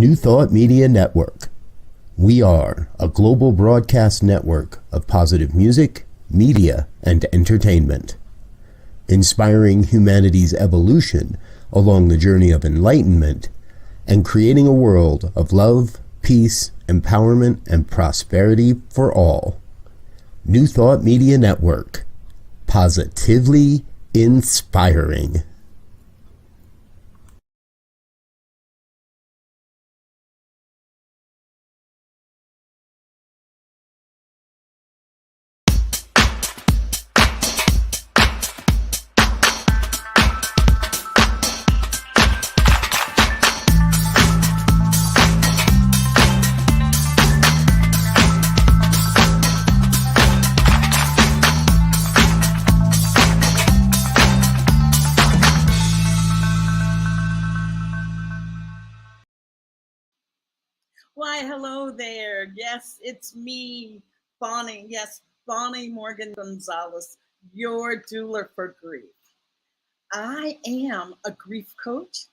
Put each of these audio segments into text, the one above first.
New Thought Media Network. We are a global broadcast network of positive music, media, and entertainment, inspiring humanity's evolution along the journey of enlightenment and creating a world of love, peace, empowerment, and prosperity for all. New Thought Media Network. Positively inspiring. Why, hello there. Yes, it's me, Bonnie. Yes, Bonnie Morgan Gonzalez, your doula for grief. I am a grief coach,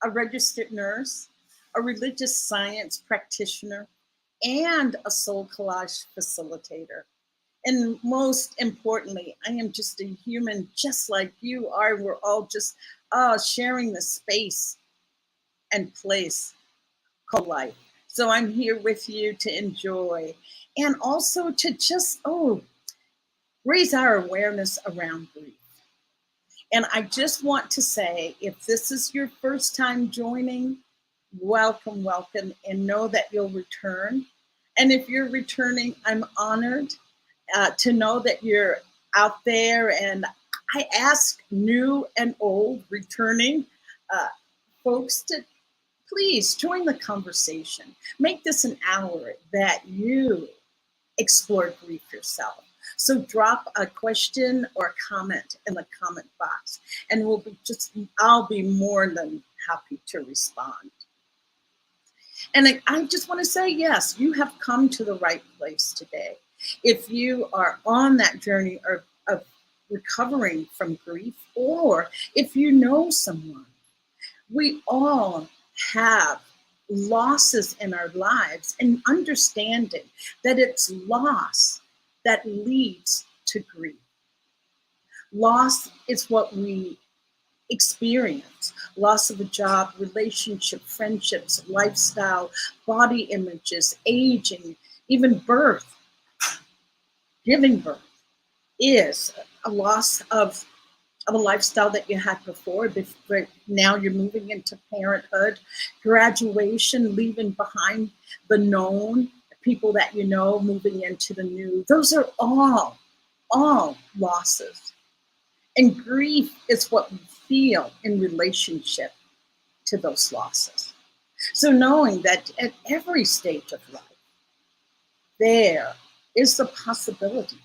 a registered nurse, a religious science practitioner, and a soul collage facilitator. And most importantly, I am just a human just like you are. We're all just sharing the space and place called life. So I'm here with you to enjoy and also to just, raise our awareness around grief. And I just want to say, if this is your first time joining, welcome, welcome, and know that you'll return. And if you're returning, I'm honored to know that you're out there. And I ask new and old returning folks to please join the conversation. Make this an hour that you explore grief yourself. So drop a question or comment in the comment box, and I'll be more than happy to respond. And I just want to say, yes, you have come to the right place today. If you are on that journey of recovering from grief, or if you know someone, we all have losses in our lives, and understanding that it's loss that leads to grief. Loss is what we experience. Loss of a job, relationship, friendships, lifestyle, body images, aging, even birth. Giving birth is a loss of a lifestyle that you had before. Now you're moving into parenthood, graduation, leaving behind the known, people that you know, moving into the new. Those are all losses. And grief is what we feel in relationship to those losses. So knowing that at every stage of life, there is the possibility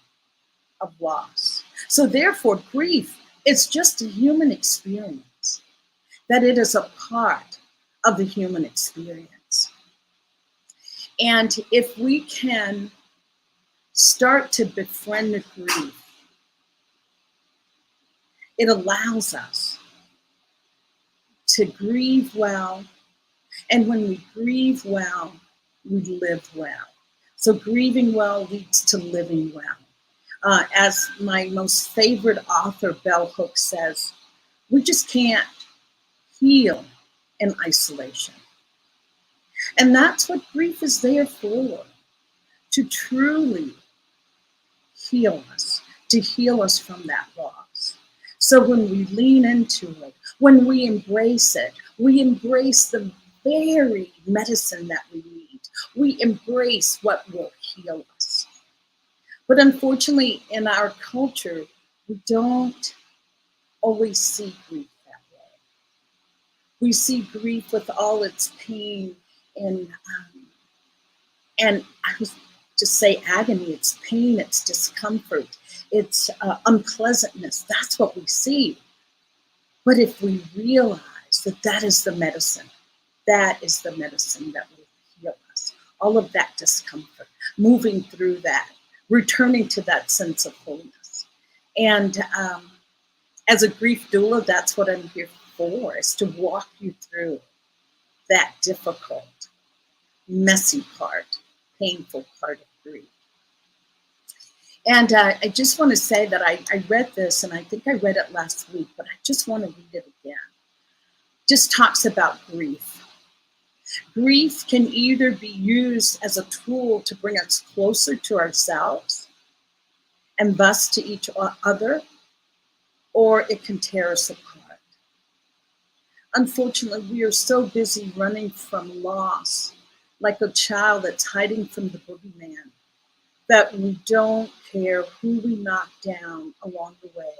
of loss. So therefore, grief, it's just a human experience, that it is a part of the human experience. And if we can start to befriend grief, it allows us to grieve well. And when we grieve well, we live well. So grieving well leads to living well. As my most favorite author, Bell Hooks, says, we just can't heal in isolation. And that's what grief is there for, to truly heal us, to heal us from that loss. So when we lean into it, when we embrace it, we embrace the very medicine that we need. We embrace what will heal us. But unfortunately, in our culture, we don't always see grief that way. We see grief with all its pain and I was just say agony. It's pain, it's discomfort, it's unpleasantness. That's what we see. But if we realize that that is the medicine, that is the medicine that will heal us. All of that discomfort, moving through that, returning to that sense of wholeness. And as a grief doula, that's what I'm here for, is to walk you through that difficult messy part, painful part of grief. And I just want to say that I read this, and I think I read it last week, but I just want to read it again. Just talks about grief. Grief can either be used as a tool to bring us closer to ourselves and thus to each other, or it can tear us apart. Unfortunately, we are so busy running from loss, like a child that's hiding from the boogeyman, that we don't care who we knock down along the way,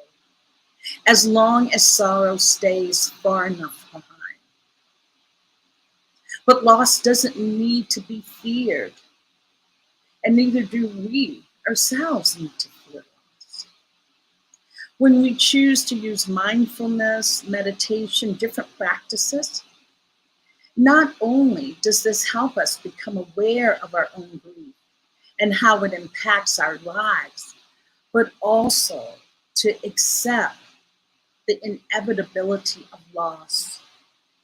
as long as sorrow stays far enough behind. But loss doesn't need to be feared, and neither do we ourselves need to fear loss. When we choose to use mindfulness, meditation, different practices, not only does this help us become aware of our own grief and how it impacts our lives, but also to accept the inevitability of loss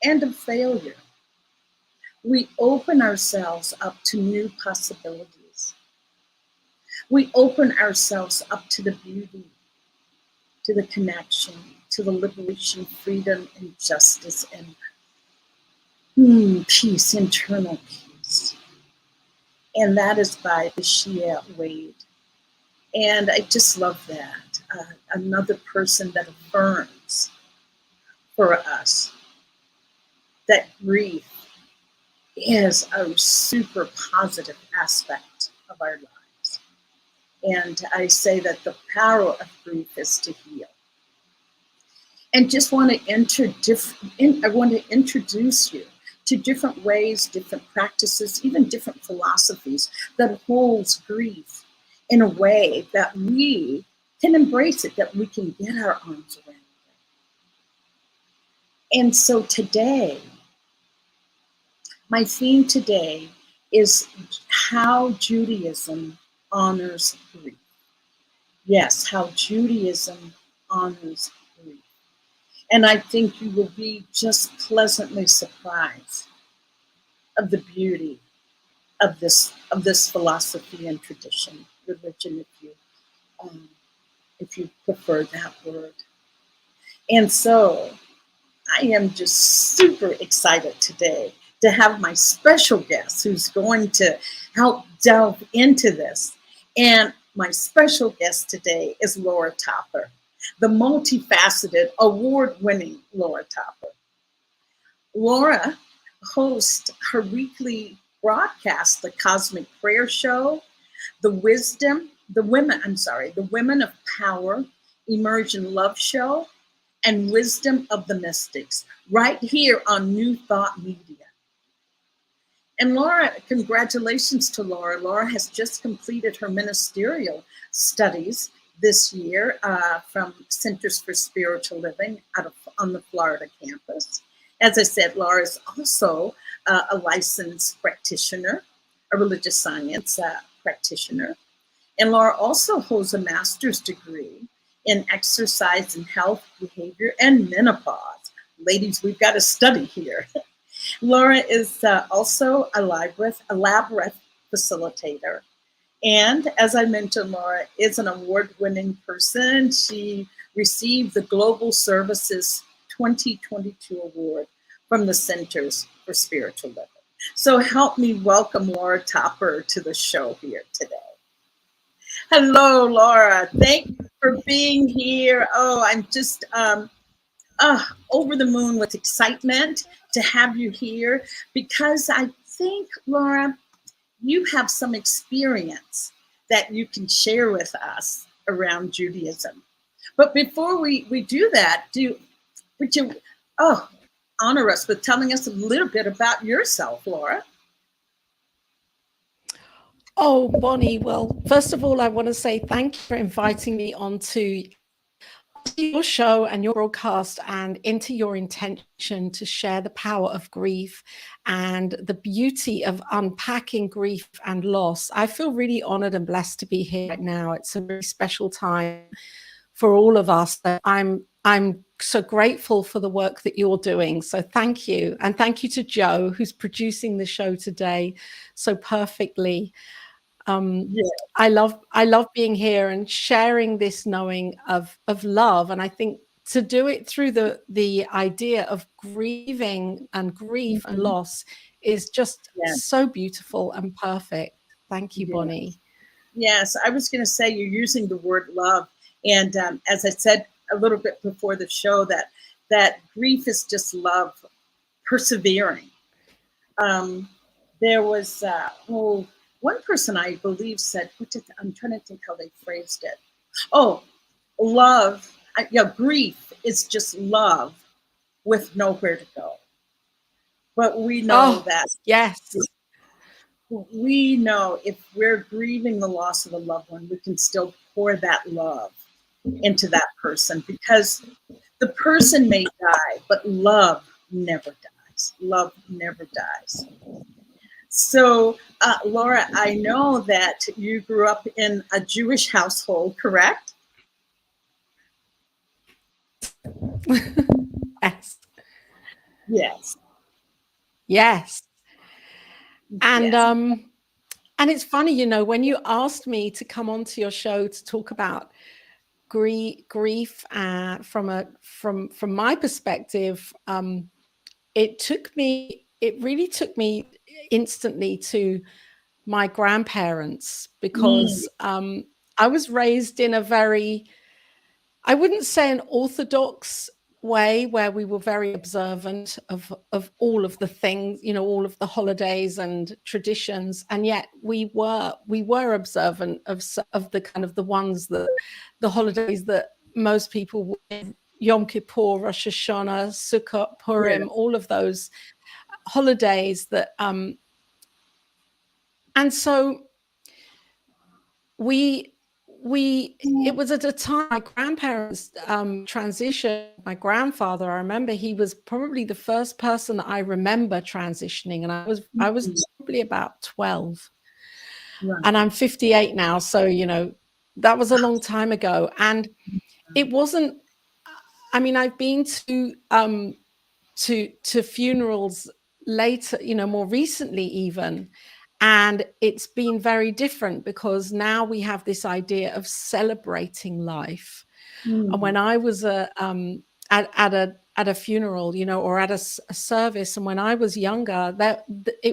and of failure. We open ourselves up to new possibilities. We open ourselves up to the beauty, to the connection, to the liberation, freedom, and justice, and peace, internal peace. And that is by Shia Wade. And I just love that. Another person that affirms for us that grief is a super positive aspect of our lives. And I say that the power of grief is to heal. And just want to I want to introduce you to different ways, different practices, even different philosophies that holds grief in a way that we can embrace it, that we can get our arms around it. And so today, my theme today is how Judaism honors grief. Yes, how Judaism honors grief. And I think you will be just pleasantly surprised of the beauty of this philosophy and tradition, religion, if you prefer that word. And so I am just super excited today to have my special guest who's going to help delve into this. And my special guest today is Laura Topper, the multifaceted, award-winning Laura Topper. Laura hosts her weekly broadcast, The Cosmic Prayer Show, the Women of Power Immersion Love Show, and Wisdom of the Mystics, right here on New Thought Media. And Laura, congratulations to Laura. Laura has just completed her ministerial studies this year from Centers for Spiritual Living on the Florida campus. As I said, Laura is also a licensed practitioner, a religious science practitioner. And Laura also holds a master's degree in exercise and health, behavior, and menopause. Ladies, we've got to study here. Laura is also a labyrinth facilitator. And as I mentioned, Laura is an award-winning person. She received the Global Services 2022 award from the Centers for Spiritual Living. So help me welcome Laura Topper to the show here today. Hello, Laura. Thank you for being here. Oh, I'm just over the moon with excitement to have you here because I think, Laura, you have some experience that you can share with us around Judaism. But before we do that, would you honor us with telling us a little bit about yourself, Laura? Oh, Bonnie, well, first of all, I want to say thank you for inviting me onto your show and your broadcast and into your intention to share the power of grief and the beauty of unpacking grief and loss. I feel really honored and blessed to be here right now. It's a really special time for all of us. I'm so grateful for the work that you're doing. So thank you. And thank you to Joe, who's producing the show today so perfectly. Yeah. I love being here and sharing this knowing of love. And I think to do it through the idea of grieving and grief and loss is just Yeah. so beautiful and perfect. Thank you, Yeah. Bonnie. Yes, I was going to say you're using the word love, and as I said a little bit before the show, that grief is just love persevering. There was one person I believe said, I'm trying to think how they phrased it. Oh, love, grief is just love with nowhere to go. But we know that. Yes. We know if we're grieving the loss of a loved one, we can still pour that love into that person, because the person may die, but love never dies. Love never dies. So, Laura, I know that you grew up in a Jewish household, correct? Yes. Yes. Yes. And Yes. and it's funny, you know, when you asked me to come onto your show to talk about grief from my perspective, it really took me instantly to my grandparents, because I was raised in a very, I wouldn't say an orthodox way, where we were very observant of all of the things, you know, all of the holidays and traditions, and yet we were observant of the kind of the ones that the holidays that most people would, Yom Kippur, Rosh Hashanah, Sukkot, Purim, all of those holidays that and so it was at a time my grandparents transitioned. My grandfather, I remember he was probably the first person that I remember transitioning, and I was probably about 12. Right. And I'm 58 now, so you know that was a long time ago. And it wasn't, I mean, I've been to funerals later, you know, more recently even, and it's been very different, because now we have this idea of celebrating life. And when I was at a funeral, you know, or at a service, and when I was younger, that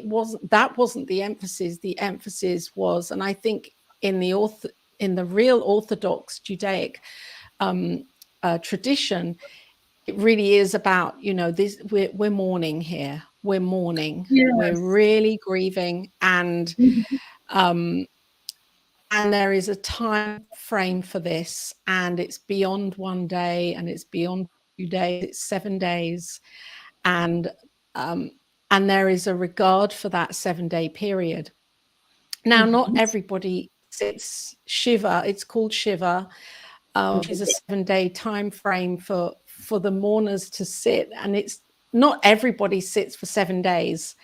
wasn't the emphasis. The emphasis was, and I think in the real Orthodox Judaic tradition, it really is about, you know, this, we're mourning here. We're mourning. Yes. We're really grieving, and there is a time frame for this, and it's beyond one day, and it's beyond 2 days. It's 7 days, and there is a regard for that 7-day period. Now, not everybody sits Shiva. It's called Shiva, which is a 7-day time frame for the mourners to sit, and it's not everybody sits for 7 days.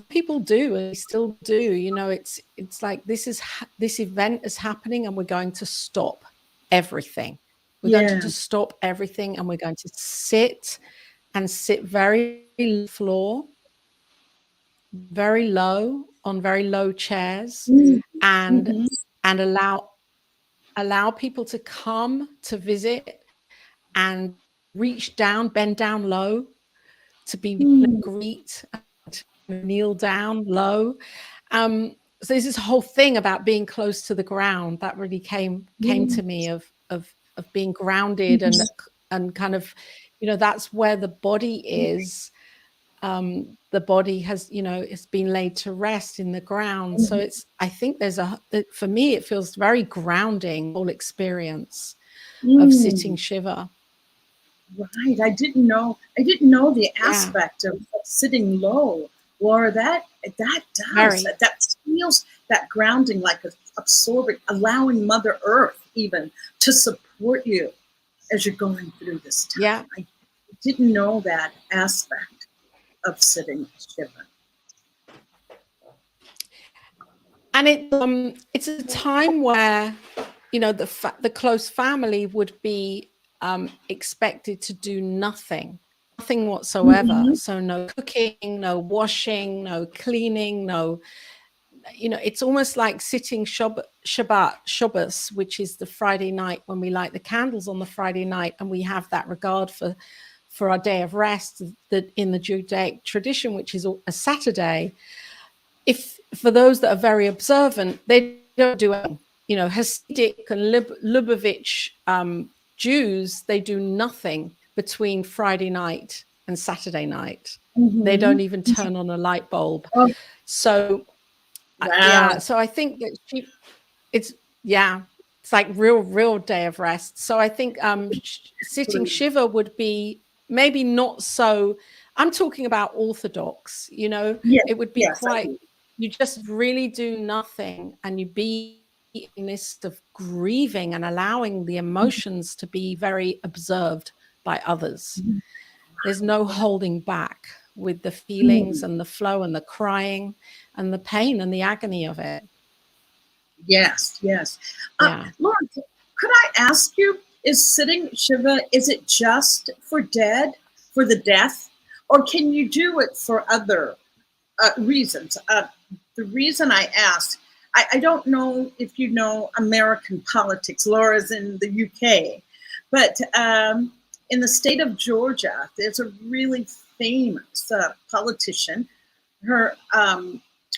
People do, and they still do. You know, it's like this event is happening, and we're going to stop everything. We're going to stop everything, and we're going to sit very low floor, very low, on very low chairs, and allow people to come to visit and reach down, bend down low, to be greet, and kneel down low. So there's this whole thing about being close to the ground that really came to me, of being grounded, and kind of, you know, that's where the body is. The body has, you know, it's been laid to rest in the ground. So I think for me, it feels very grounding, whole experience of sitting Shiva. Right. I didn't know the aspect of sitting low, Laura. That does. That feels that grounding, like absorbing, allowing Mother Earth even to support you as you're going through this time. Yeah. I didn't know that aspect of sitting Shiva. And it's a time where, you know, the close family would be expected to do nothing whatsoever. Mhm. So no cooking, no washing, no cleaning, no, it's almost like sitting Shabbos, which is the Friday night when we light the candles on the Friday night, and we have that regard for our day of rest that in the Judaic tradition, which is a Saturday. If for those that are very observant, they don't do anything. Hasidic and Lubavitch Jews, they do nothing between Friday night and Saturday night. They don't even turn on a light bulb. Oh, So wow. so I think that it's like real day of rest. So I think sitting Shiva would be maybe not so. I'm talking about Orthodox, Yes, it would be yes, I quite, do. you just really do nothing and you be in this of grieving and allowing the emotions to be very observed by others. There's no holding back with the feelings and the flow and the crying and the pain and the agony of it. Yes, yes. Yeah. Lauren, could I ask you, is sitting Shiva, is it just for the death, or can you do it for other reasons? The reason I ask, I don't know if you know American politics. Laura's in the UK, but in the state of Georgia, there's a really famous politician. Her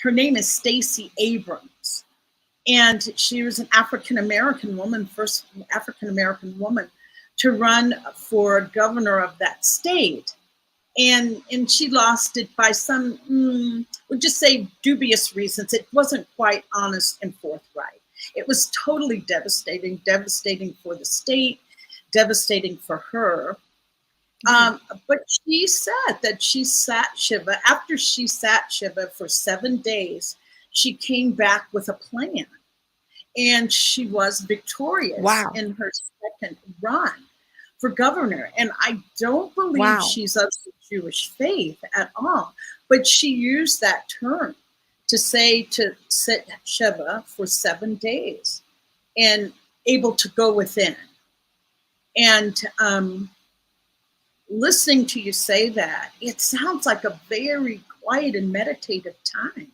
name is Stacey Abrams, and she was an African American woman, first African American woman to run for governor of that state. And she lost it by some, we'll just say, dubious reasons. It wasn't quite honest and forthright. It was totally devastating for the state, devastating for her. But she said that she sat Shiva. After she sat Shiva for 7 days, she came back with a plan. And she was victorious in her second run for governor. And I don't believe she's of the Jewish faith at all, but she used that term to say to sit Shiva for 7 days and able to go within. And listening to you say that, it sounds like a very quiet and meditative time.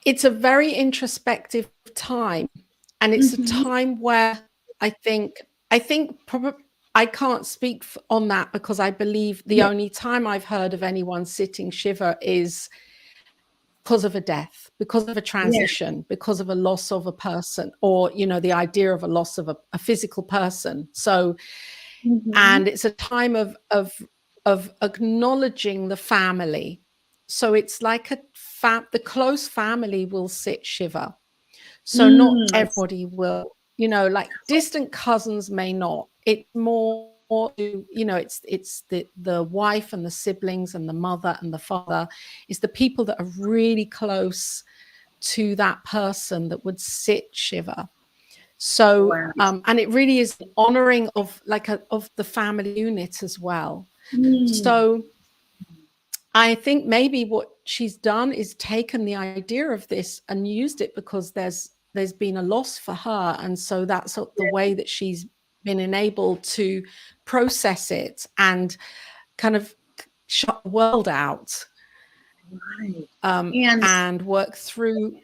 It's a very introspective time, and it's a time where I think probably I can't speak on that, because I believe the only time I've heard of anyone sitting Shiva is because of a death, because of a transition, because of a loss of a person, or the idea of a loss of a physical person. So and it's a time of acknowledging the family. So it's like the close family will sit Shiva. So not everybody will, like distant cousins may not. It's more, it's the wife and the siblings and the mother and the father. It's the people that are really close to that person that would sit Shiva. So, and it really is honoring of of the family unit as well. So I think maybe what she's done is taken the idea of this and used it because there's been a loss for her. And so that's the way that she's been enabled to process it and kind of shut the world out, and work through.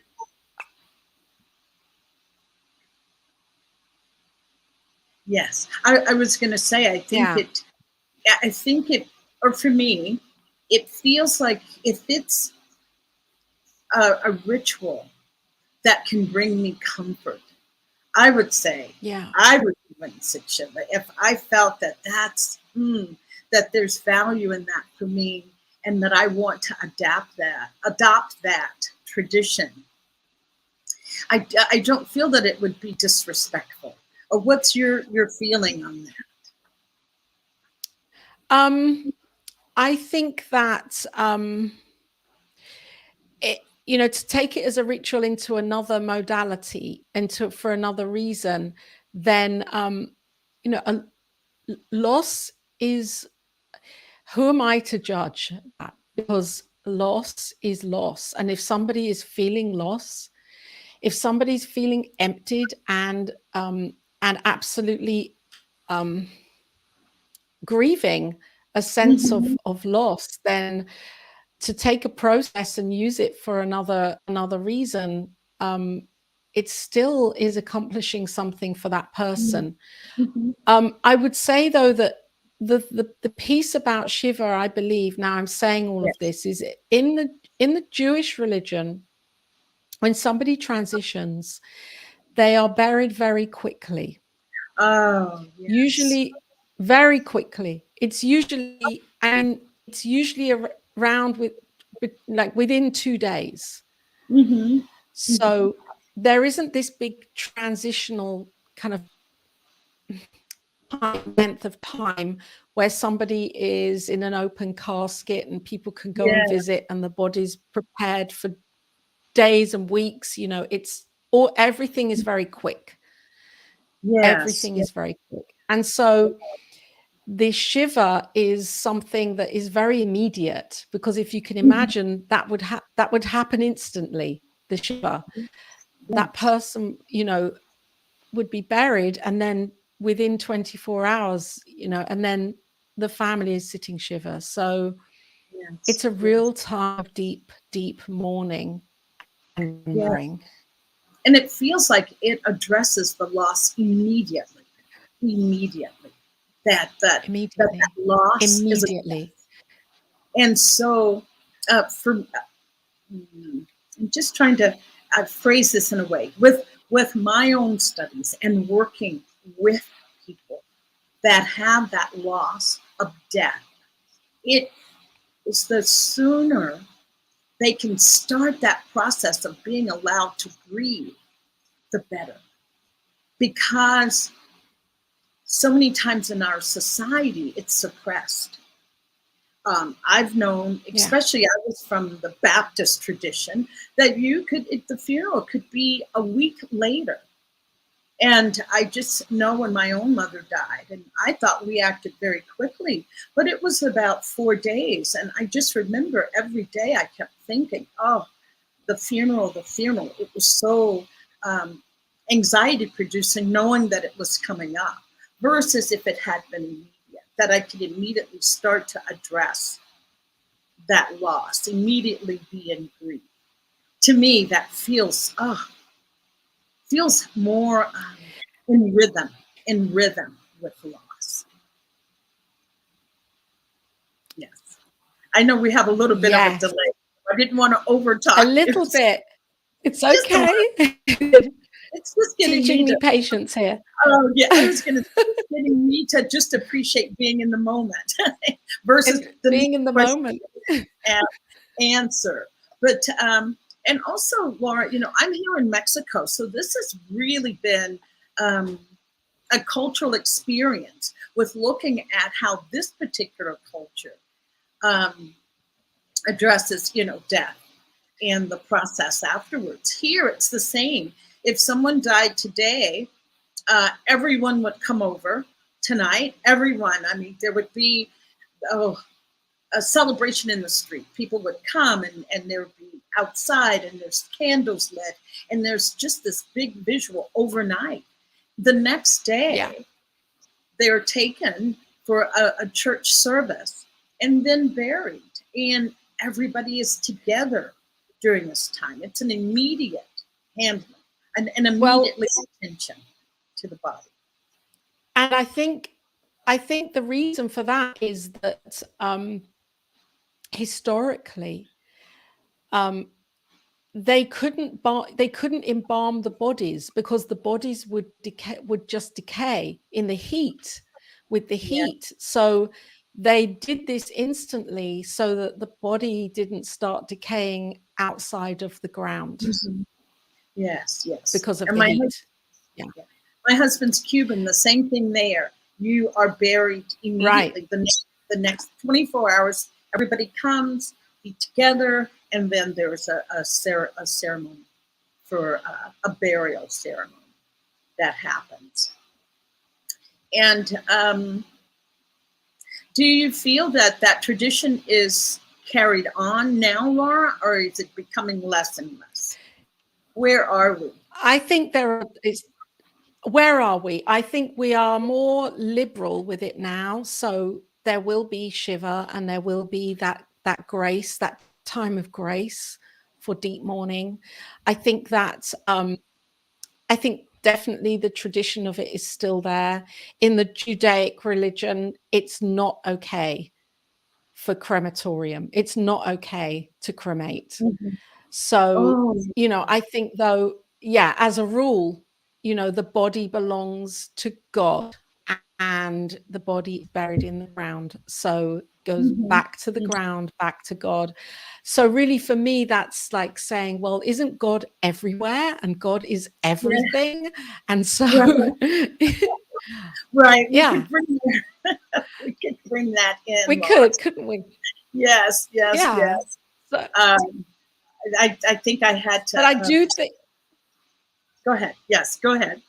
Yes, I was going to say, I think it, or for me, it feels like if it's a ritual that can bring me comfort, I would say, I would even sit Shiva if I felt that that there's value in that for me, and that I want to adopt that tradition. I don't feel that it would be disrespectful. Or what's your feeling on that? I think that to take it as a ritual into another modality, for another reason, then a loss is, who am I to judge that? Because loss is loss, and if somebody is feeling loss, if somebody's feeling emptied and absolutely grieving a sense of loss, then to take a process and use it for another reason, it still is accomplishing something for that person. I would say, though, that the piece about Shiva, I believe, now I'm saying all of this, is in the Jewish religion, when somebody transitions, they are buried very quickly. Oh, yes. Usually very quickly. It's usually around within 2 days. So there isn't this big transitional kind of length of time where somebody is in an open casket and people can go and visit, and the body's prepared for days and weeks. Everything is very quick. Everything is very quick. And so the Shiva is something that is very immediate, because if you can imagine, that would happen instantly. The Shiva, that person, would be buried, and then within 24 hours, and then the family is sitting Shiva. So it's a real time of deep, deep mourning and remembering. And it feels like it addresses the loss immediately. That loss immediately. And so I'm just trying to phrase this in a way, with my own studies and working with people that have that loss of death, it is the sooner they can start that process of being allowed to grieve, the better. Because so many times in our society, it's suppressed. I've known, especially I was from the Baptist tradition, that the funeral could be a week later. And I just know when my own mother died, and I thought we acted very quickly, but it was about 4 days. And I just remember every day I kept thinking, oh, the funeral. It was so anxiety producing, knowing that it was coming up, versus if it had been immediate, that I could immediately start to address that loss, immediately be in grief. To me, that feels more in rhythm with loss. Yes. I know we have a little bit of a delay. I didn't want to overtalk. A little bit. It's okay. It's just teaching me patience here. Oh yeah, I was going to getting me to just appreciate being in the moment versus being in the moment and answer. But and also, Laura, I'm here in Mexico, so this has really been a cultural experience with looking at how this particular culture addresses, death and the process afterwards. Here, it's the same. If someone died today, everyone would come over tonight. Everyone. I mean, there would be a celebration in the street. People would come and there would be outside, and there's candles lit, and there's just this big visual overnight. The next day, they're taken for a church service and then buried, and everybody is together during this time. It's an immediate handling, an immediately attention to the body. And I think the reason for that is that historically, they couldn't embalm the bodies, because the bodies would just decay in the heat, with the heat. So they did this instantly so that the body didn't start decaying outside of the ground. Yes. Because of the heat. My husband's Cuban, the same thing there. You are buried immediately. The next 24 hours, everybody comes, be together, and then there's a ceremony for a burial ceremony that happens. And do you feel that tradition is carried on now, Laura, or is it becoming less and less? Where are we? I think where are we? I think we are more liberal with it now. So there will be Shiva, and there will be that grace, that time of grace for deep mourning. I think that I think definitely the tradition of it is still there. In the Judaic religion, it's not okay for crematorium. It's not okay to cremate. Mhm. So, Oh, I think though, yeah, as a rule, the body belongs to God, and the body is buried in the ground. So goes mhm. back to the ground, back to God. So really for me, that's like saying, well, isn't God everywhere and God is Yeah, everything? And so right, right. yeah, We could bring that in, we Laura. could, couldn't we? Yes, yes, Yeah. yes. So, Um, I think I had to but I do think, go ahead. Yes, go ahead.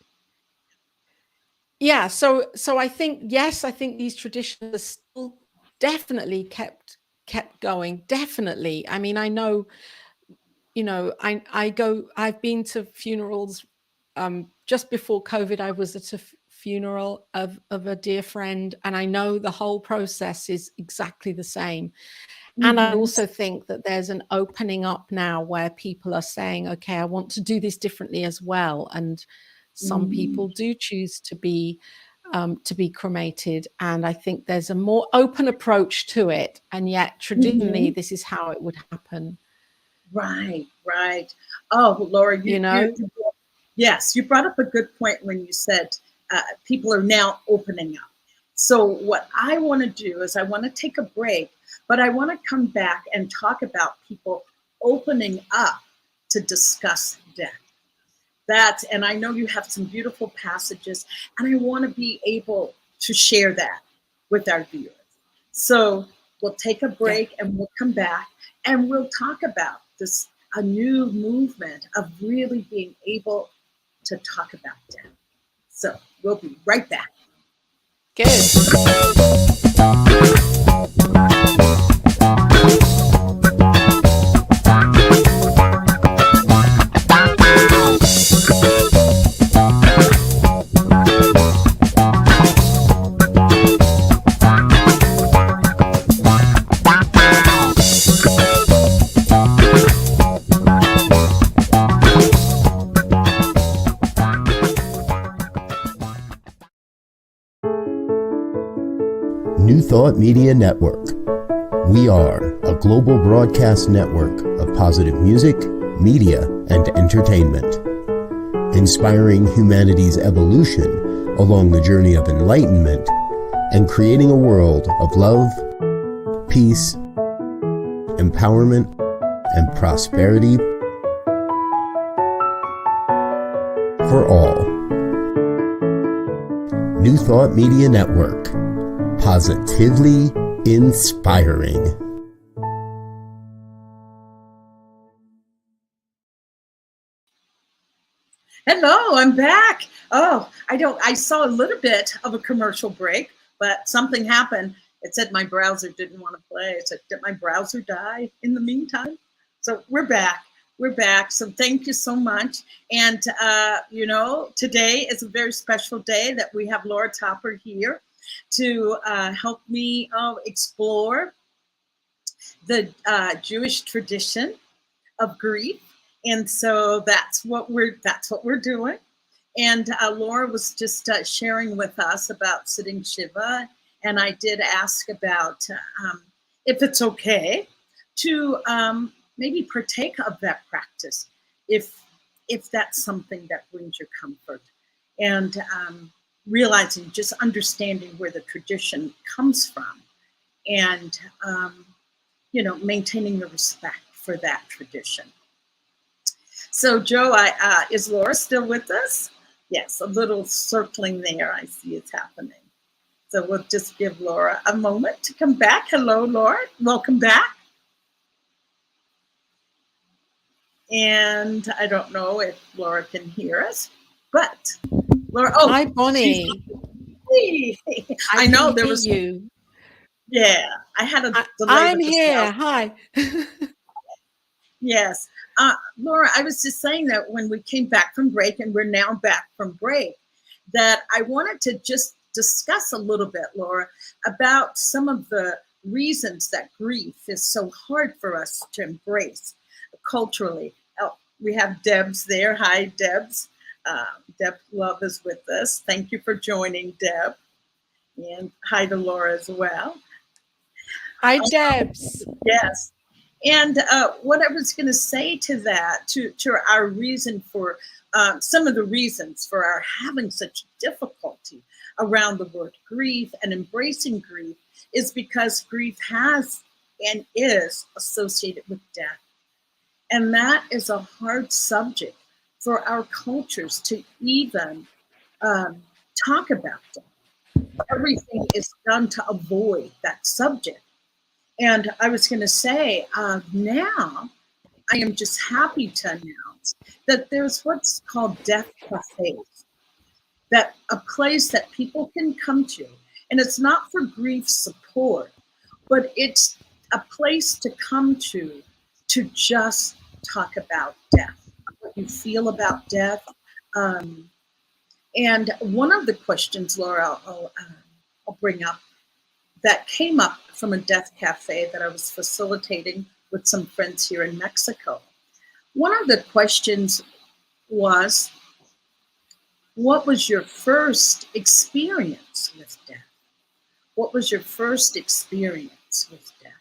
yeah, so I think, yes, I think these traditions are still definitely kept going, definitely. I mean, I know, I've been to funerals. Just before COVID, I was at a funeral of a dear friend, and I know the whole process is exactly the same. And I Hmm. also think that there's an opening up now where people are saying, okay, I want to do this differently as well. And some people do choose to be cremated. And I think there's a more open approach to it. And yet traditionally, Hmm. this is how it would happen. Right, right. Oh, Laura, You know? yes, you brought up a good point when you said people are now opening up. So, what I want to do is I want to take a break, but I want to come back and talk about people opening up to discuss death. And I know you have some beautiful passages, and I want to be able to share that with our viewers. So, we'll take a Yeah. break and we'll come back and we'll talk about this a new movement of really being able to talk about death. So we'll be right back. Good. New Thought Media Network. We are a global broadcast network of positive music, media, and entertainment, inspiring humanity's evolution along the journey of enlightenment and creating a world of love, peace, empowerment, and prosperity for all. New Thought Media Network. Positively inspiring. Hello, I'm back. Oh, I saw a little bit of a commercial break, but something happened. It said my browser didn't want to play. It said, did my browser die in the meantime? So we're back. We're back. So thank you so much. And, today is a very special day that we have Laura Topper here to help me explore the Jewish tradition of grief. And so that's what we're doing. And Laura was just sharing with us about sitting Shiva, and I did ask about if it's okay to maybe partake of that practice, if that's something that brings you comfort, and realizing, just understanding where the tradition comes from, and maintaining the respect for that tradition. So, Joe, is Laura still with us? Yes, a little circling there. I see it's happening. So we'll just give Laura a moment to come back. Hello, Laura. Welcome back. And I don't know if Laura can hear us, but Laura. Oh, Hi, Bonnie. I know there was. You. Yeah, I had a delay. I'm here. Hi. Yes. Laura, I was just saying that when we came back from break, and we're now back from break, that I wanted to just discuss a little bit, Laura, about some of the reasons that grief is so hard for us to embrace culturally. We have Deb's there. Hi, Deb's. Deb Love is with us. Thank you for joining, Deb. And hi to Laura as well. Hi, Debs. Yes. And what I was going to say to that, to our reason for, some of the reasons for our having such difficulty around the word grief and embracing grief, is because grief has and is associated with death. And that is a hard subject for our cultures to even talk about death. Everything is done to avoid that subject. And I was going to say, now I am just happy to announce that there's what's called death cafes, that a place that people can come to. And it's not for grief support, but it's a place to come to just talk about death, what you feel about death. And one of the questions, Laura, I'll bring up, that came up from a death cafe that I was facilitating with some friends here in Mexico. One of the questions was, what was your first experience with death? What was your first experience with death?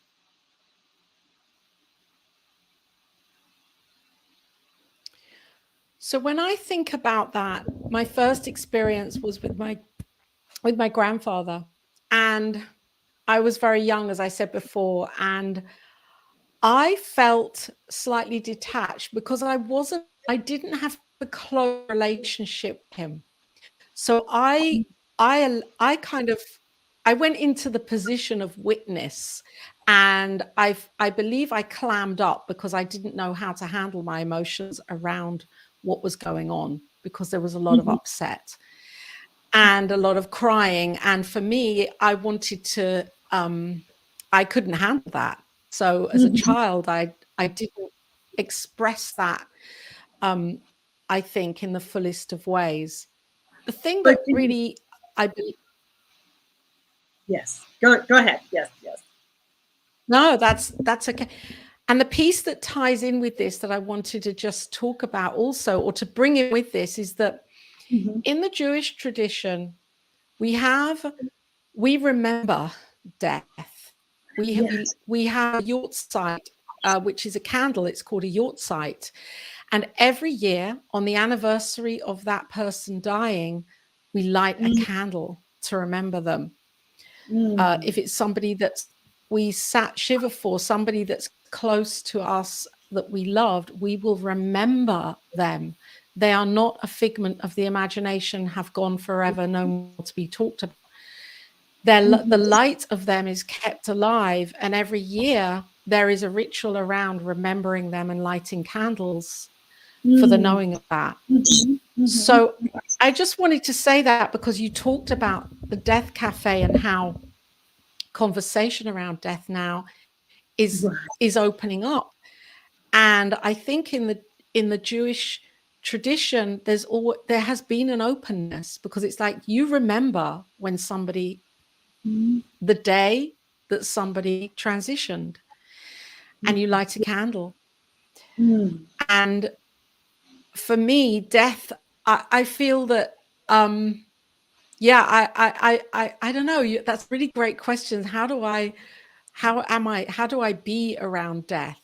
So when I think about that, my first experience was with my grandfather, and I was very young, as I said before, and I felt slightly detached because I didn't have a close relationship with him. So I went into the position of witness, and I believe I clammed up because I didn't know how to handle my emotions around what was going on, because there was a lot of upset and a lot of crying. And for me, I wanted to, I couldn't handle that. So as a child, I didn't express that, I think, in the fullest of ways. The thing But that really, I believe, yes, go ahead. Yes. no, that's okay. And the piece that ties in with this that I wanted to just talk about also, or to bring in with this, is that in the Jewish tradition, we remember death. We have a yortzeit, which is a candle. It's called a yortzeit. And every year on the anniversary of that person dying, we light a candle to remember them. If it's somebody that we sat shiva for, somebody that's close to us that we loved, we will remember them. They are not a figment of the imagination, have gone forever, no more to be talked about. The light of them is kept alive, and every year there is a ritual around remembering them and lighting candles for the knowing of that. So I just wanted to say that because you talked about the Death Cafe and how conversation around death now is opening up. And I think in the Jewish tradition, there has been an openness, because it's like you remember when somebody, the day that somebody transitioned, and you light a candle. And for me, death, I feel that, I don't know. That's really great questions. How do I be around death?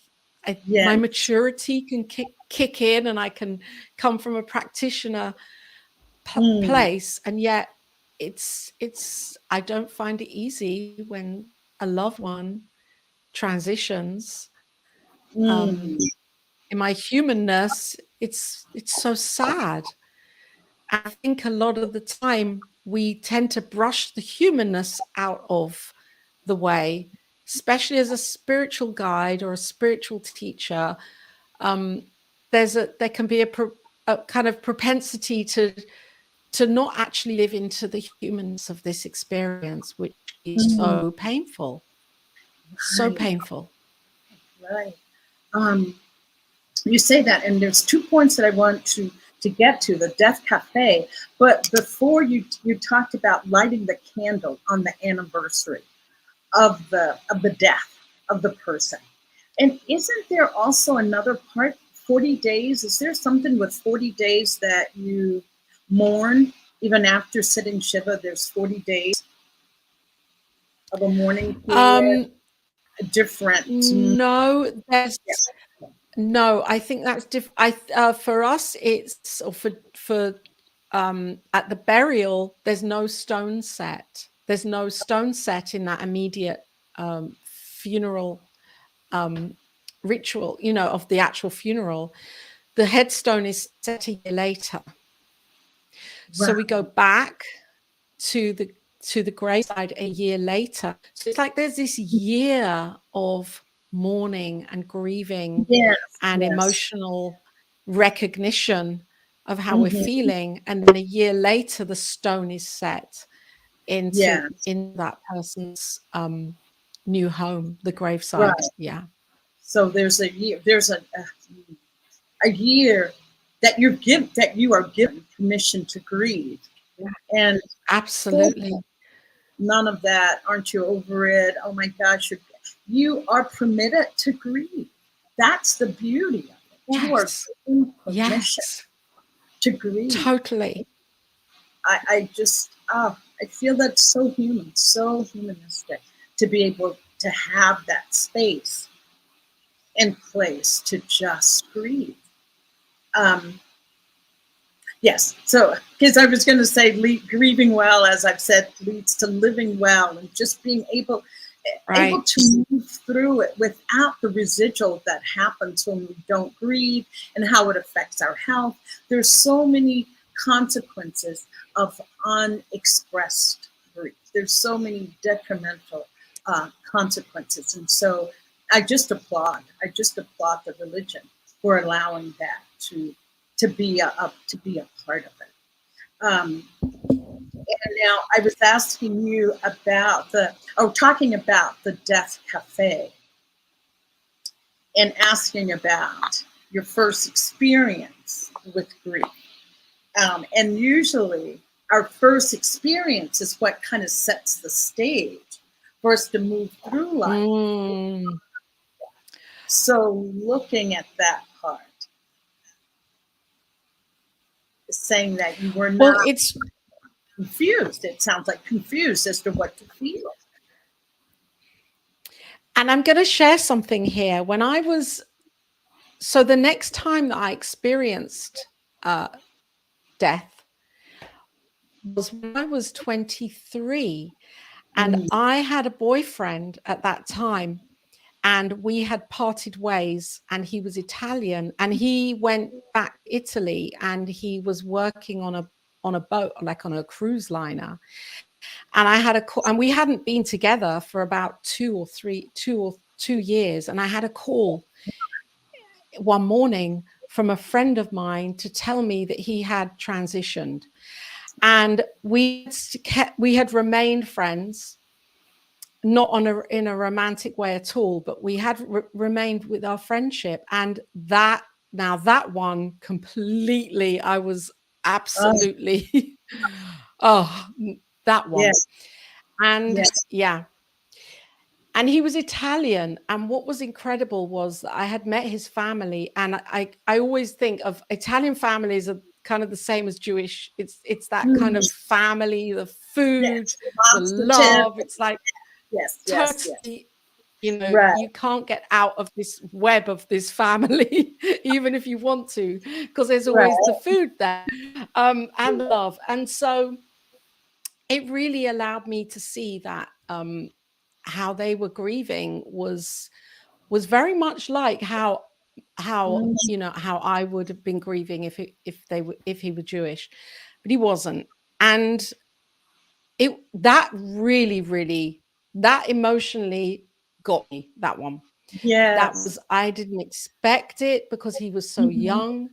My maturity can kick in, and I can come from a practitioner place, and yet I don't find it easy when a loved one transitions. In my humanness, it's so sad. I think a lot of the time we tend to brush the humanness out of the way, especially as a spiritual guide or a spiritual teacher. There can be a kind of propensity to not actually live into the humanness of this experience, which is so painful, so painful. Right. you say that, and there's 2 points that I want to get to, the Death Cafe. But before you talked about lighting the candle on the anniversary of the death of the person. And isn't there also another part, 40 days? Is there something with 40 days that you mourn even after sitting Shiva? There's 40 days of a mourning period, a different. No, there's Yeah. no. I think that's different. For us, it's or for at the burial, there's no stone set. There's no stone set in that immediate funeral ritual, of the actual funeral. The headstone is set a year later. So we go back to the graveside a year later. So it's like there's this year of mourning and grieving Yes, and yes. emotional recognition of how we're feeling. And then a year later, the stone is set in that person's new home, the graveside. Right. Yeah. So there's a year. There's a year that you are given permission to grieve, and Absolutely. none of that. Aren't you over it? Oh my gosh, you are permitted to grieve. That's the beauty of it. Yes. You are given permission to grieve. Totally. I just, I feel that's so human, so humanistic to be able to have that space and place to just grieve. Yes, so because I was going to say grieving well, as I've said, leads to living well, and just being able to move through it without the residual that happens when we don't grieve and how it affects our health. There's so many consequences of unexpressed grief. There's so many detrimental consequences, and so I just applaud the religion for allowing that to be a part of it. And now I was asking you about talking about the Death Cafe and asking about your first experience with grief. And usually our first experience is what kind of sets the stage for us to move through life. So looking at that part, saying that you were not confused. It sounds like confused as to what to feel. And I'm going to share something here. So the next time that I experienced death was when I was 23, and I had a boyfriend at that time, and we had parted ways, and he was Italian, and he went back to Italy, and he was working on a boat, like on a cruise liner. And I had and we hadn't been together for about 2 years. And I had a call one morning from a friend of mine to tell me that he had transitioned. And we had remained friends, not in a romantic way at all, but we had remained with our friendship. And that one completely, I was absolutely, that one. Yes. And and he was Italian. And what was incredible was that I had met his family. And I always think of Italian families are kind of the same as Jewish. It's that kind of family, the food, the love. It's like, totally, you can't get out of this web of this family, even if you want to, because there's always the food there, and love. And so it really allowed me to see that how they were grieving was very much like how I would have been grieving if he were Jewish, but he wasn't. And that really that emotionally got me, that one. I didn't expect it, because he was so young,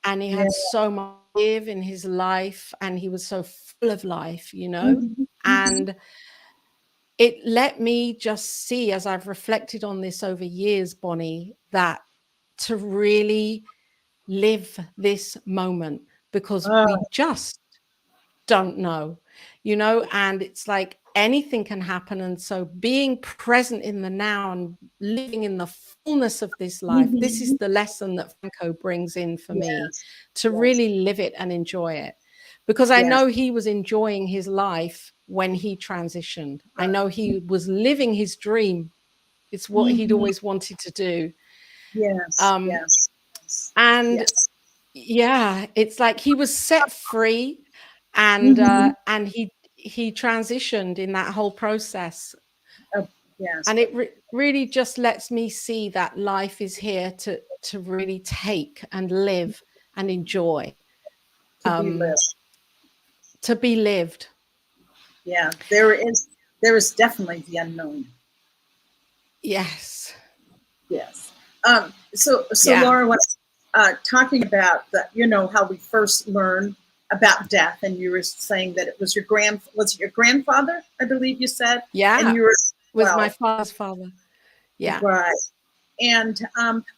and he had so much to give in his life, and he was so full of life, and it let me just see, as I've reflected on this over years, Bonnie, that to really live this moment, because we just don't know, and it's like anything can happen. And so being present in the now and living in the fullness of this life, this is the lesson that Franco brings in for me, to really live it and enjoy it. Because I know he was enjoying his life when he transitioned. I know he was living his dream. It's what he'd always wanted to do. And yeah, it's like he was set free, and he transitioned in that whole process. And it really just lets me see that life is here to really take and live and enjoy, to be lived. Yeah, there is definitely the unknown. Yes. So Laura, when talking about how we first learn about death, and you were saying that it was your grandfather, I believe you said. Yeah. And you were, was my father's father. Yeah. Right. And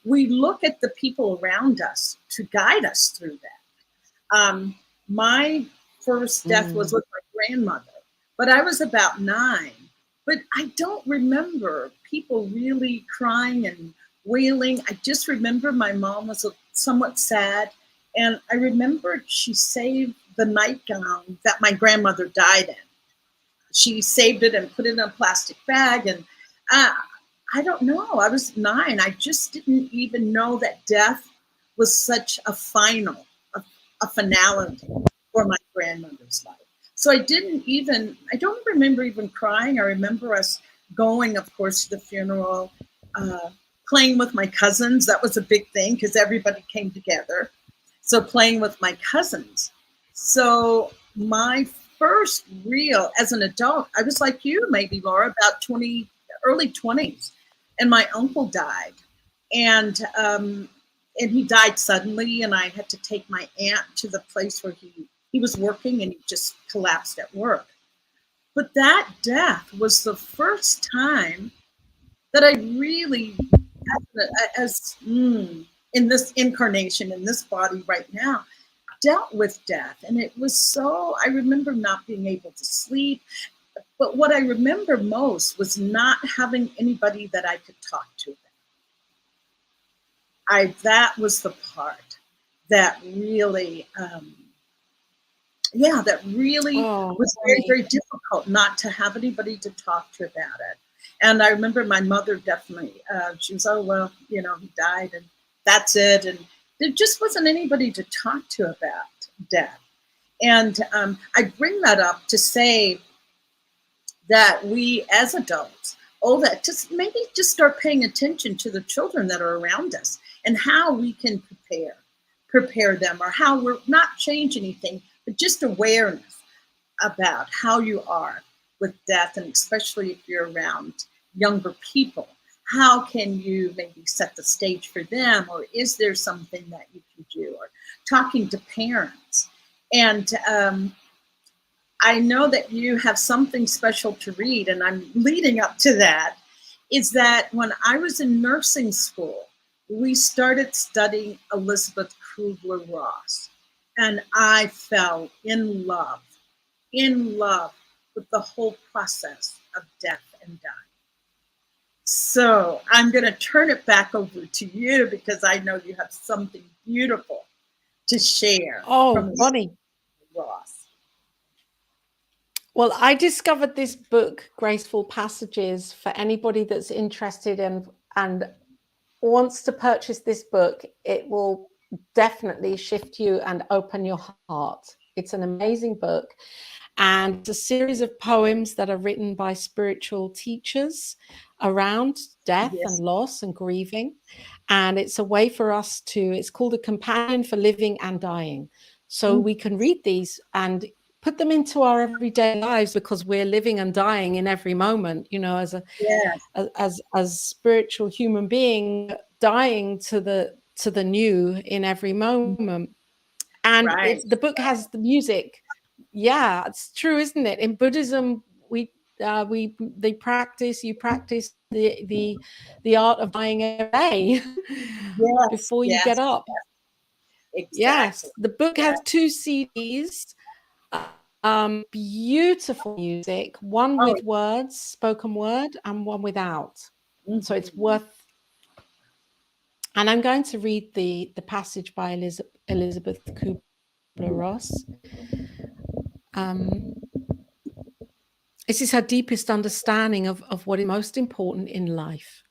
we look at the people around us to guide us through that. My first death was with my grandmother, but I was about 9. But I don't remember people really crying and wailing. I just remember my mom was somewhat sad. And I remember she saved the nightgown that my grandmother died in. She saved it and put it in a plastic bag. And I don't know. I was 9. I just didn't even know that death was such a finality for my grandmother's life. So I don't remember even crying. I remember us going, of course, to the funeral, playing with my cousins. That was a big thing because everybody came together. So playing with my cousins. So my first real, as an adult, I was like you, maybe, Laura, about early 20s. And my uncle died. And he died suddenly. And I had to take my aunt to the place where he was working, and he just collapsed at work. But that death was the first time that I really, in this incarnation, in this body right now, dealt with death. And it was I remember not being able to sleep. But what I remember most was not having anybody that I could talk to. That was the part that really, was very, very difficult, not to have anybody to talk to about it. And I remember my mother definitely, she was, oh, well, he died and that's it. And there just wasn't anybody to talk to about death. And I bring that up to say that we as adults just start paying attention to the children that are around us and how we can prepare them, or how we're not change anything, but just awareness about how you are with death, and especially if you're around younger people. How can you maybe set the stage for them, or is there something that you can do, or talking to parents? And I know that you have something special to read, and I'm leading up to that, is that when I was in nursing school, we started studying Elizabeth Kubler-Ross, and I fell in love with the whole process of death and dying. So I'm going to turn it back over to you, because I know you have something beautiful to share. Oh, Bonnie. Ross. Well, I discovered this book, Graceful Passages, for anybody that's interested and wants to purchase this book. It will definitely shift you and open your heart. It's an amazing book. And it's a series of poems that are written by spiritual teachers around death and loss and grieving. And it's a way for us it's called A Companion for Living and Dying. So we can read these and put them into our everyday lives, because we're living and dying in every moment, as spiritual human being, dying to the new in every moment. And the book has the music. Yeah, it's true, isn't it? In Buddhism, we you practice the art of dying every day Yes, before you get yes, up. exactly. Yes, the book has 2 CDs, beautiful music, one Oh, with words, spoken word, and one without. So it's mhm. worth. And I'm going to read the passage by Elizabeth Kubler-Ross. This is her deepest understanding of what is most important in life.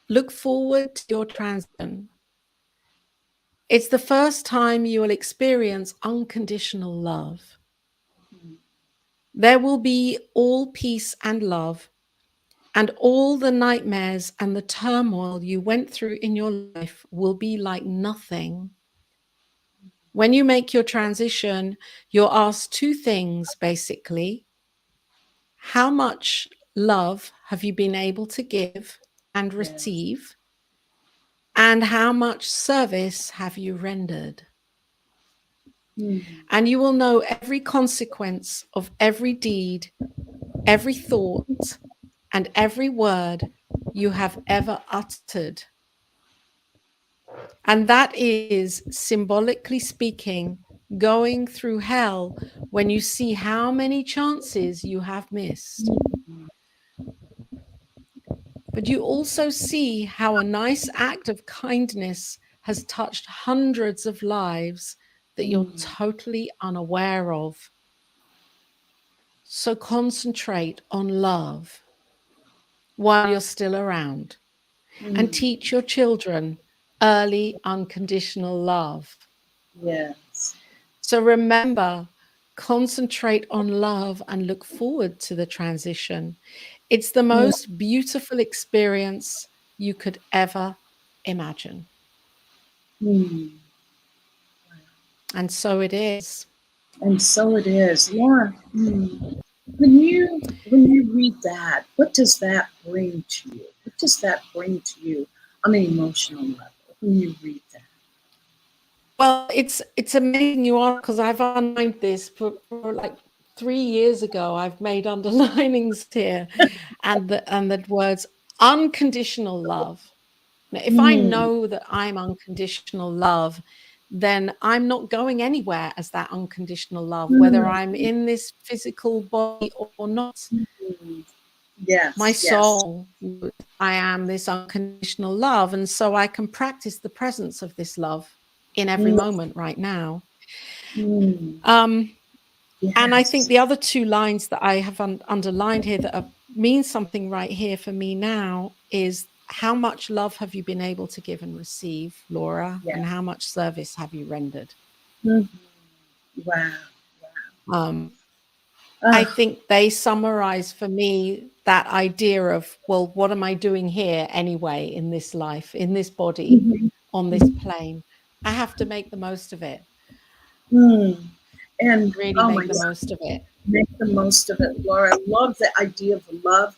Look forward to your transition. It's the first time you will experience unconditional love. There will be all peace and love, and all the nightmares and the turmoil you went through in your life will be like nothing. When you make your transition, you're asked 2 things, basically. How much love have you been able to give and Yes. receive? And how much service have you rendered? Mhm. And you will know every consequence of every deed, every thought, and every word you have ever uttered. And that is, symbolically speaking, going through hell when you see how many chances you have missed. But you also see how a nice act of kindness has touched hundreds of lives that you're totally unaware of. So concentrate on love while you're still around, and teach your children early unconditional love. Yes. So remember, concentrate on love and look forward to the transition. It's the most beautiful experience you could ever imagine. Mhm. And so it is. And so it is. Laura, when you read that, what does that bring to you? What does that bring to you on an emotional level when you read that? Well, it's amazing you are, because I've underlined this for like 3 years ago. I've made underlinings here, and the words unconditional love. Now, if I Mm, know that I'm unconditional love, then I'm not going anywhere as that unconditional love, whether mm, I'm in this physical body or not. mm. My Yes, yes. soul, I am this unconditional love. And so I can practice the presence of this love in every Mm, moment right now. mm. Um, and I think Yes. the other 2 lines that I have underlined here that mean something right here for me now is, how much love have you been able to give and receive, Laura? Yeah. And how much service have you rendered? Mhm. Wow. Um, I Ah, think they summarize for me that idea of, well, what am I doing here anyway in this life, in this body, mhm, on this plane? I have to make the most of it, mm. And really oh my make the God, most of it. make the most of it, Laura. I love the idea of love.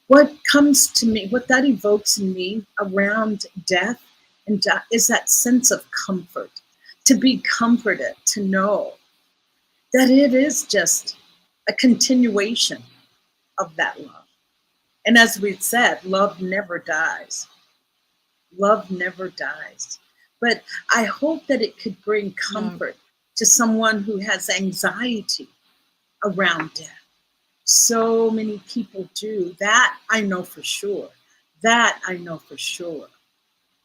What comes to me, what that evokes in me around death is that sense of comfort, to be comforted, to know that it is just a continuation of that love. And as we've said, love never dies. Love never dies. But I hope that it could bring No, comfort to someone who has anxiety around death. So many people do. That I know for sure. That I know for sure.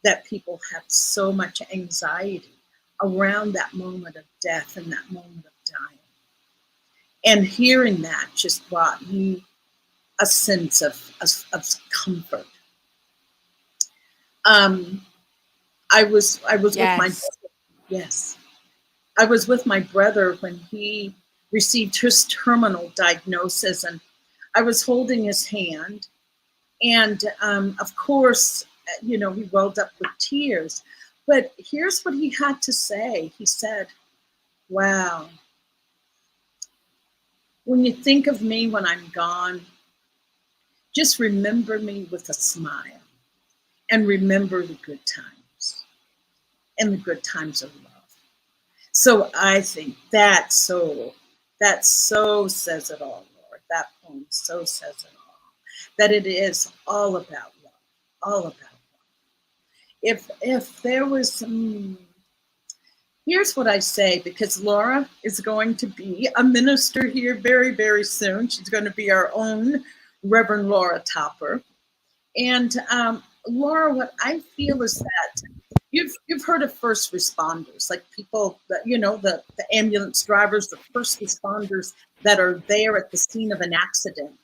That people have so much anxiety around that moment of death and that moment of dying. And hearing that just brought me a sense of comfort. Um, I was with my yes, brother. Yes, I was with my brother when he received his terminal diagnosis, and I was holding his hand, and of course, he welled up with tears. But here's what he had to say. He said, "Wow, when you think of me when I'm gone, just remember me with a smile, and remember the good times and the good times of love." So I think that so says it all, Lord. That poem so says it all, that it is all about love, all about love. If there was here's what I say, because Laura is going to be a minister here very, very soon. She's going to be our own Reverend Laura Topper. And Laura, what I feel is that you've heard of first responders, like people that, you know, the ambulance drivers, the first responders that are there at the scene of an accident.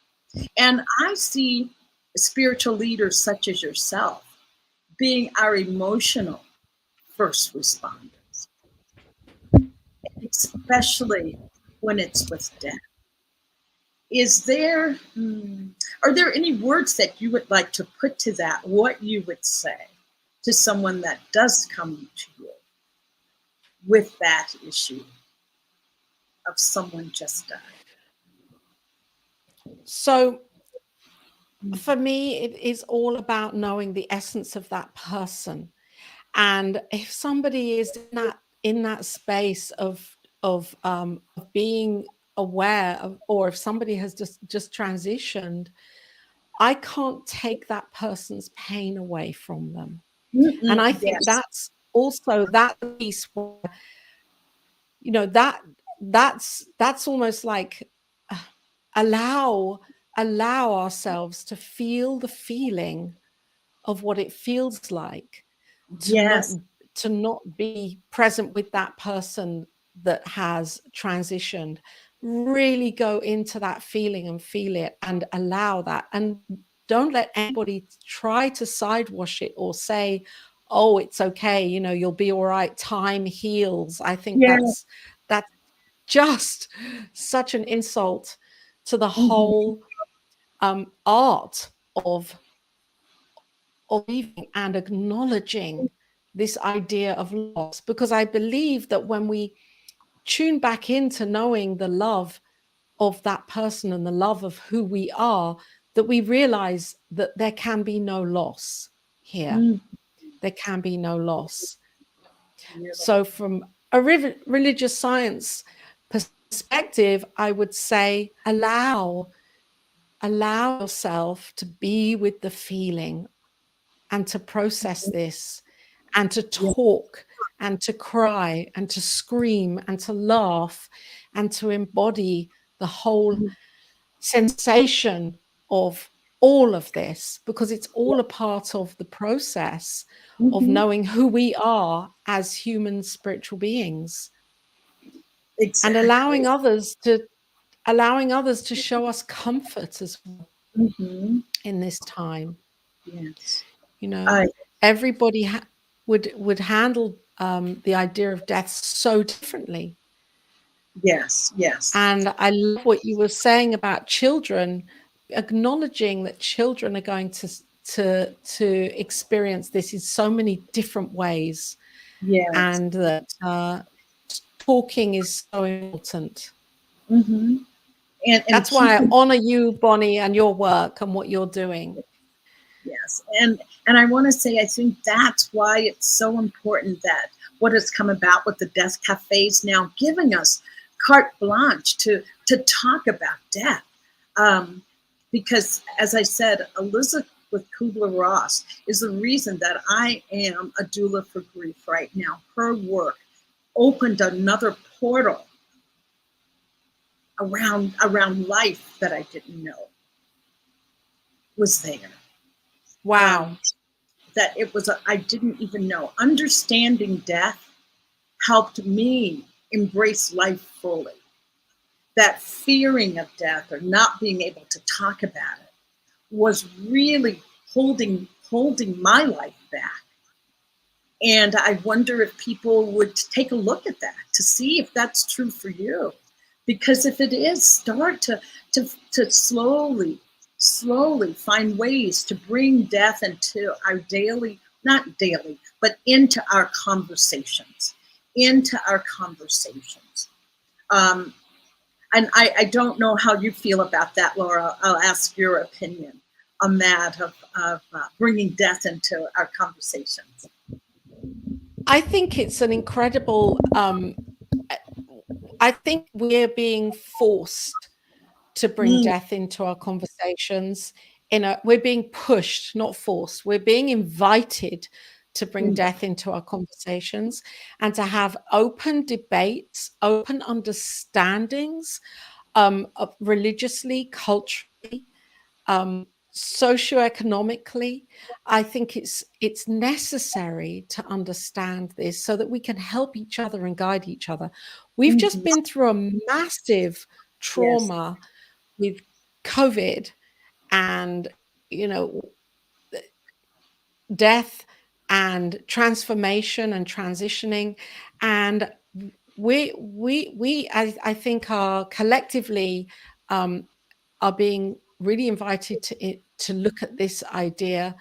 And I see spiritual leaders such as yourself being our emotional first responders, especially when it's with death. Are there any words that you would like to put to that, what you would say to someone that does come to you with that issue of someone just died? So for me, it is all about knowing the essence of that person. And if somebody is in that space of being aware of, or if somebody has just transitioned, I can't take that person's pain away from them. And I think that's also that piece where, you know, that's almost like allow ourselves to feel the feeling of what it feels like to not be present with that person that has transitioned. Really go into that feeling and feel it and allow that, and don't let anybody try to sidewash it or say, oh, it's okay, you know, you'll be all right, time heals. I think that's just such an insult to the whole art of grieving and acknowledging this idea of loss, because I believe that when we tune back into knowing the love of that person and the love of who we are, that we realize that there can be no loss here. There can be no loss. So from a religious science perspective, I would say allow yourself to be with the feeling and to process this and to talk and to cry and to scream and to laugh and to embody the whole sensation of all of this, because it's all a part of the process of knowing who we are as human spiritual beings. And allowing others to show us comfort as well in this time. Yes. You know, everybody would handle the idea of death so differently. Yes, yes. And I love what you were saying about children, acknowledging that children are going to experience this in so many different ways. Yes. And that talking is so important. And that's why I honor you, Bonnie, and your work and what you're doing. Yes. And I want to say, I think that's why it's so important that what has come about with the death cafes now giving us carte blanche to talk about death. Because as I said, Elizabeth Kubler-Ross is the reason that I am a doula for grief right now. Her work opened another portal around life that I didn't know was there. Wow. That it was, I didn't even know. Understanding death helped me embrace life fully. That fearing of death or not being able to talk about it was really holding my life back. And I wonder if people would take a look at that to see if that's true for you. Because if it is, start to slowly find ways to bring death into our daily, not daily, but into our conversations. And I don't know how you feel about that, Laura. I'll ask your opinion on that of bringing death into our conversations. I think it's an incredible, I think we're being forced to bring death into our conversations. We're being pushed, not forced. We're being invited to bring death into our conversations and to have open debates, open understandings, religiously, culturally, socioeconomically. I think it's necessary to understand this so that we can help each other and guide each other. We've just been through a massive trauma with COVID and, death and transformation and transitioning. And I think are collectively are being really invited to look at this idea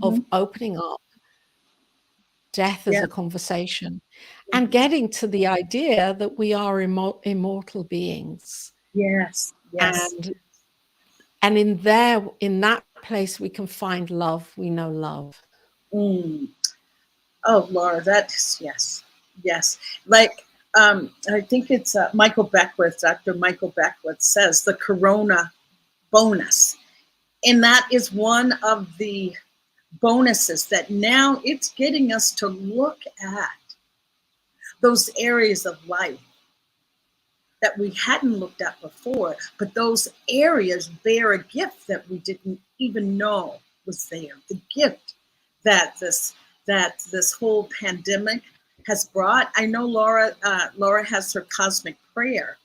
of opening up death as a conversation and getting to the idea that we are immortal beings. Yes. And in that place we can find love. We know love. Oh, Laura, that's yes. Like, I think it's Dr. Michael Beckwith says the Corona bonus. And that is one of the bonuses that now it's getting us to look at those areas of life that we hadn't looked at before, but those areas bear a gift that we didn't even know was there. The gift that this whole pandemic has brought. I know Laura has her cosmic prayer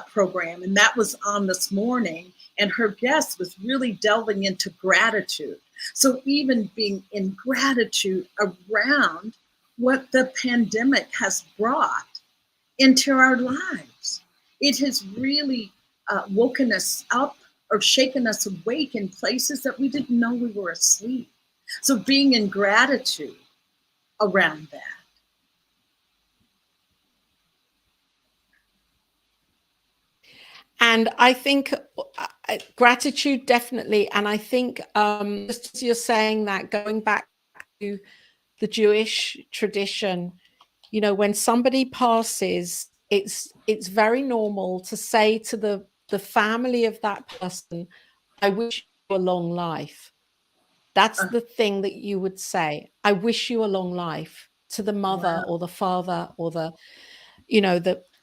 program, and that was on this morning, and her guest was really delving into gratitude. So even being in gratitude around what the pandemic has brought into our lives. It has really woken us up or shaken us awake in places that we didn't know we were asleep. So being in gratitude around that. And I think gratitude, definitely. And I think just as you're saying that, going back to the Jewish tradition, when somebody passes, it's very normal to say to the family of that person, I wish you a long life. That's the thing that you would say. I wish you a long life to the mother or the father or the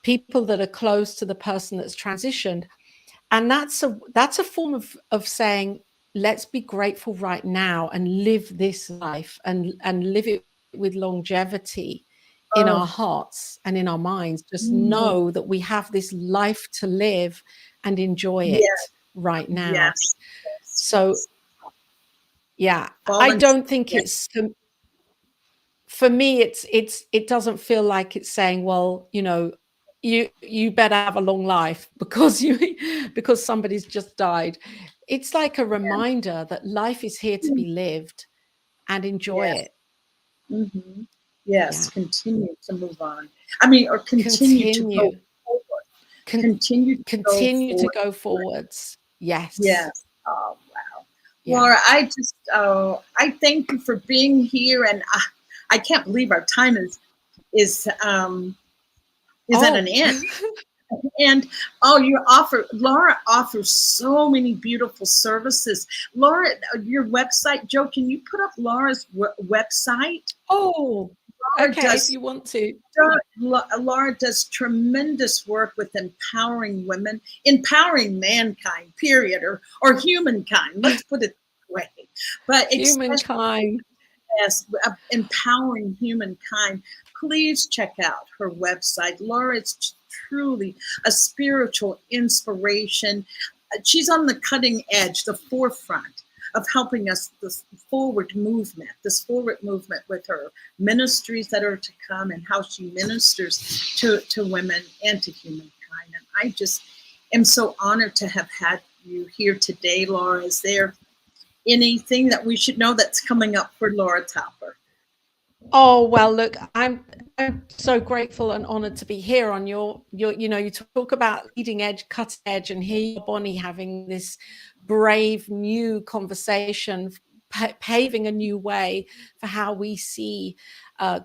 people that are close to the person that's transitioned. And that's a form of saying, let's be grateful right now and live this life and live it with longevity in our hearts and in our minds. Just know that we have this life to live and enjoy it right now. Yes. So, yeah, I don't think it's, for me, it doesn't feel like it's saying, well, you better have a long life because somebody's just died. It's like a reminder that life is here to be lived and enjoy it. Mm-hmm. Yes, continue to move on. I mean, or continue to go forward. Continue to go forwards. Yes. Yes. Oh, wow. Yeah. Laura, I thank you for being here, and I can't believe our time is at an end. And Laura offers so many beautiful services. Laura, your website, Joe, can you put up Laura's website? Oh, Laura okay, if you want to. Laura does tremendous work with empowering women, empowering mankind, period, or humankind. Let's put it that way. But humankind. Yes, empowering humankind. Please check out her website. Laura is truly a spiritual inspiration. She's on the cutting edge, the forefront of helping us this forward movement with her ministries that are to come and how she ministers to women and to humankind. And I just am so honored to have had you here today, Laura. Is there anything that we should know that's coming up for Laura Topper? Oh, well, look, I'm so grateful and honored to be here on your you talk about leading edge, cutting edge, and here you're, Bonnie, having this brave new conversation paving a new way for how we see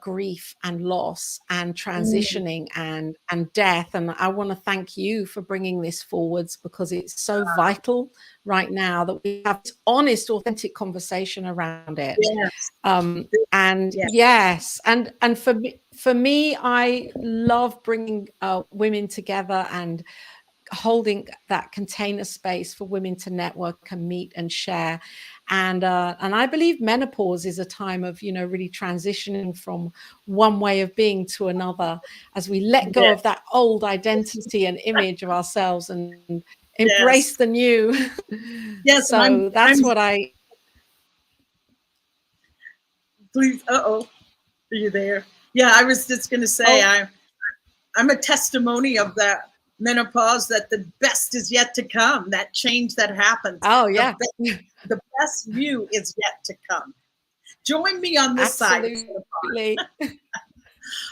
grief and loss and transitioning and death. And I want to thank you for bringing this forwards, because it's so vital right now that we have this honest, authentic conversation around it. Yes. And for me, I love bringing women together and holding that container space for women to network and meet and share. And I believe menopause is a time of, really transitioning from one way of being to another, as we let go of that old identity and image of ourselves and embrace the new. Yes. So that's what I... Please. Are you there? Yeah, I was just going to say, I'm a testimony of that menopause, that the best is yet to come, that change that happens. Oh, yeah. The best you is yet to come. Join me on this side.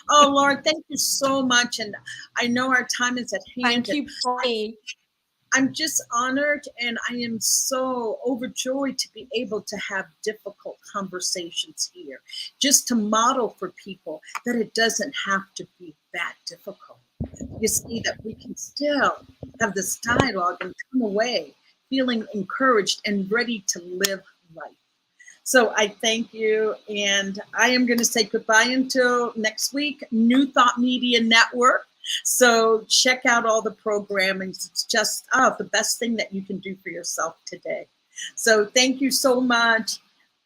Oh, Lauren, thank you so much. And I know our time is at hand. Thank you, Bonnie. I'm just honored, and I am so overjoyed to be able to have difficult conversations here, just to model for people that it doesn't have to be that difficult. You see, that we can still have this dialogue and come away feeling encouraged and ready to live life. So I thank you, and I am going to say goodbye until next week. New Thought Media Network. So check out all the programming. It's just the best thing that you can do for yourself today. So thank you so much.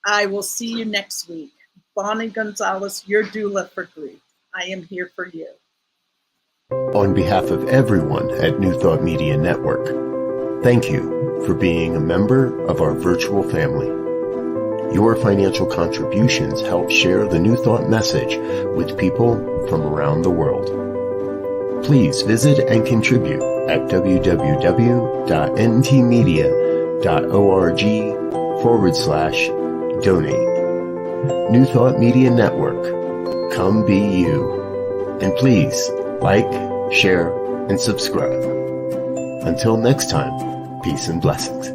I will see you next week. Bonnie Gonzalez, your doula for grief. I am here for you. On behalf of everyone at New Thought Media Network, thank you for being a member of our virtual family. Your financial contributions help share the New Thought message with people from around the world. Please visit and contribute at www.ntmedia.org/donate. New Thought Media Network. Come be you. And please like, share, and subscribe. Until next time, peace and blessings.